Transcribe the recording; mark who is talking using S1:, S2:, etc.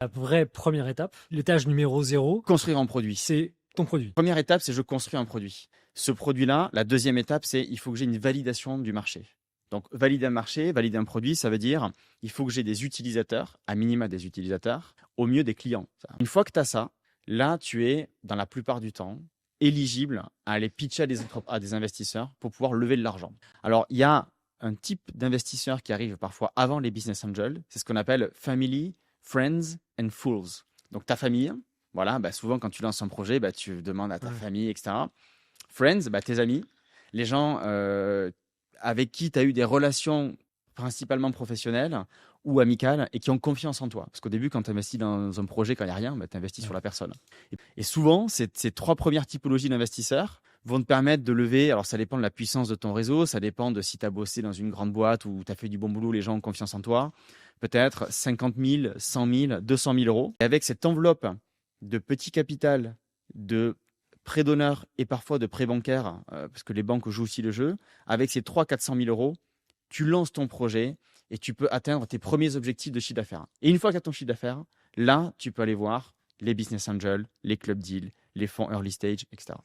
S1: La vraie première étape, l'étage numéro 0,
S2: Construire un produit.
S1: c'est ton produit.
S2: Première étape, c'est je construis un produit. Ce produit-là, la deuxième étape, c'est il faut que j'ai une validation du marché. Donc, valider un marché, valider un produit, ça veut dire il faut que j'ai des utilisateurs, à minima des utilisateurs, au mieux des clients. Une fois que tu as ça, là, tu es, dans la plupart du temps, éligible à aller pitcher à des investisseurs pour pouvoir lever de l'argent. Alors, il y a un type d'investisseur qui arrive parfois avant les business angels, c'est ce qu'on appelle family, friends and fools. Donc, ta famille, voilà, souvent quand tu lances un projet, tu demandes à ta famille, etc. Friends, tes amis, les gens avec qui tu as eu des relations principalement professionnelles ou amicales et qui ont confiance en toi. Parce qu'au début, quand tu investis dans un projet, quand il n'y a rien, tu investis sur la personne. Et souvent, ces trois premières typologies d'investisseurs vont te permettre de lever, alors ça dépend de la puissance de ton réseau, ça dépend de si tu as bossé dans une grande boîte ou tu as fait du bon boulot, les gens ont confiance en toi, peut-être 50 000, 100 000, 200 000 euros. Et avec cette enveloppe de petit capital, de prêt d'honneur et parfois de prêt bancaire, parce que les banques jouent aussi le jeu, avec ces 300 000 400 000 euros, tu lances ton projet et tu peux atteindre tes premiers objectifs de chiffre d'affaires. Et une fois que tu as ton chiffre d'affaires, là, tu peux aller voir les business angels, les club deals, les fonds early stage, etc.